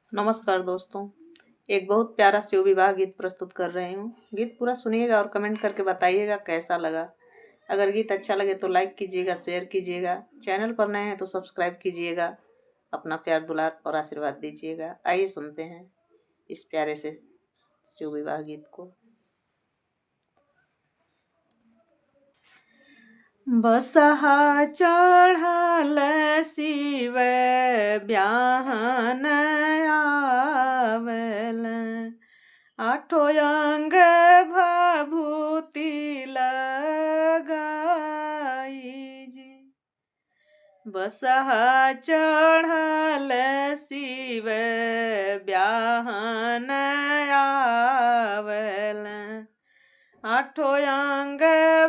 नमस्कार दोस्तों। एक बहुत प्यारा शिव विवाह गीत प्रस्तुत कर रही हूँ। गीत पूरा सुनिएगा और कमेंट करके बताइएगा कैसा लगा। अगर गीत अच्छा लगे तो लाइक कीजिएगा, शेयर कीजिएगा। चैनल पर नए हैं तो सब्सक्राइब कीजिएगा। अपना प्यार दुलार और आशीर्वाद दीजिएगा। आइए सुनते हैं इस प्यारे से शिव विवाह गीत को। बसहा चढ़ल शिव ब्याहन आवेल, आठो अंग भभूति लगाई जी। बसहा चढ़ल शिव ब्याहन आवेल, आठो अंग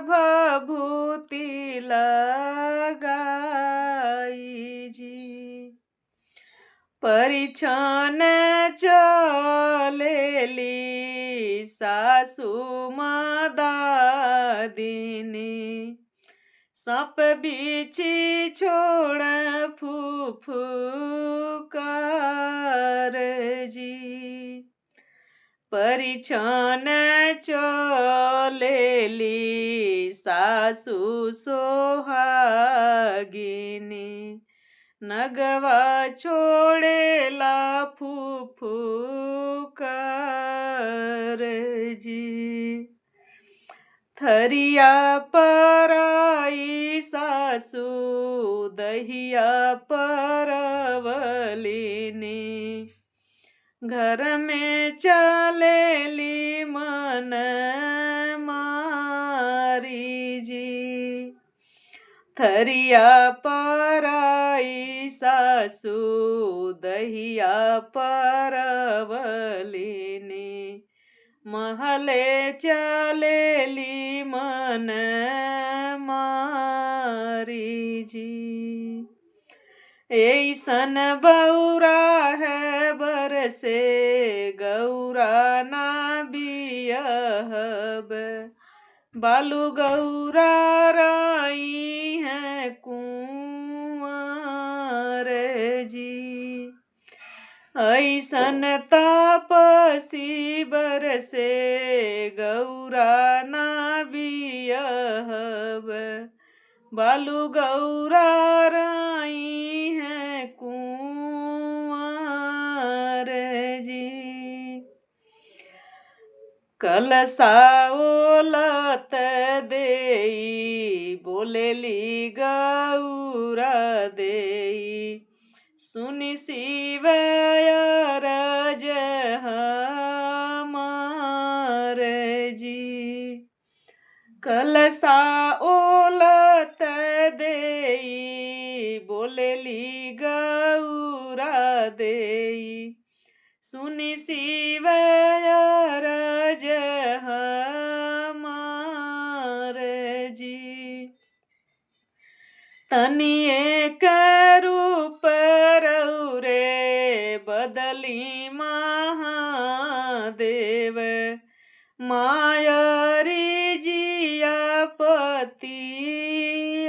भभूति लगाई जी। परिछन चलेली सासु मदादिनी, साप बिछी छोड़ फुफकार जी। परिछन चलेली सासु सोहागिनी, नगवा छोड़ेला फुफकार जी। थरिया पराई सासु दहिया परवलिनी, घर में चलेली मन मारी जी। थरिया पराई सासु दहिया परवलिनी, महले चलेली मन मारी जी। ऐसन बौरा है बरसे गौरा ना बियहब, बालू गौरा राई है कुंवर जी। ऐसन तापसी बरसे गौरा ना बियहब, बालू गौरा राई है कुंवर जी। कलसा ओलत देई बोलेली गौरा देई, सुनि शिव अरज हमार जी। कलसा ओलत देई बोलेली गौरा देई, सुनि शिव अरज हमार जी। तनिए रूप रौरे बदली महादेव, मायरी जिया पति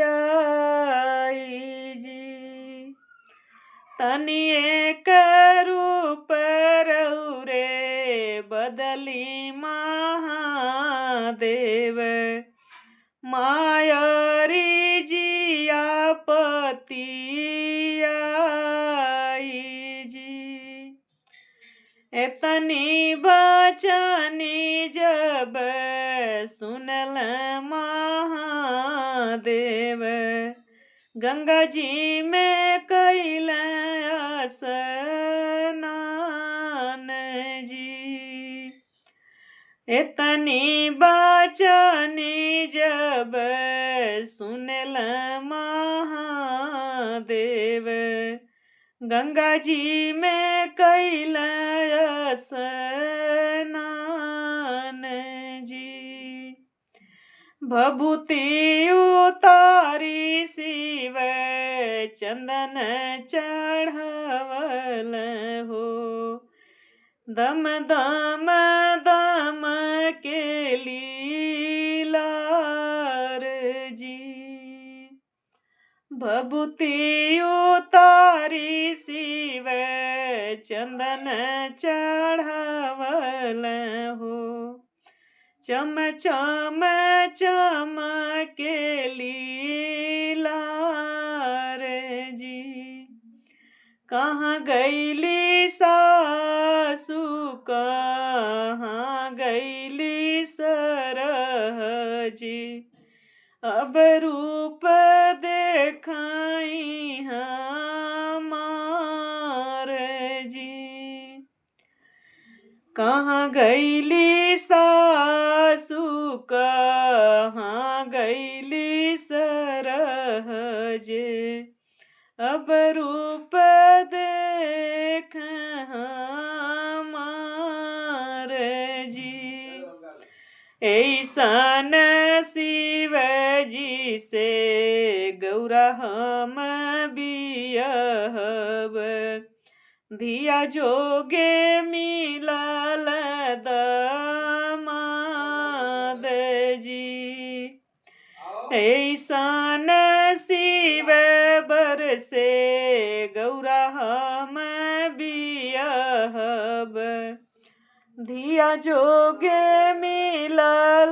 आई जी। तनिए रूप रौरे बदली महादेव, मायरी जिया पति आई जी। एतनी बचनी जब सुनल महादेव, गंगा जी में कैल स्नान जी। एतनी बचनी जब सुनल महादेव, गंगा जी में कैल स्नान जी। भभूति उतारी शिव चंदन चढ़वल हो, दम दम दम के लीलार जी। भभूति उतारी शिव चंदन चढ़ावल हो। चम चम चमकेली लार जी। कहाँ गईली सासु कहाँ गईली सरहजी। अब रूप देखाई हमार जी। कहाँ गईली सासु कहाँ गईली सरहजे। अब रूप देख हमार जी। ऐसन शिव जी से गौरा हम बियहब। धिया जोगे मिलल दमाद जी। ऐसन शिव बर से गौरा हम बियहब। धिया जोगे मिलल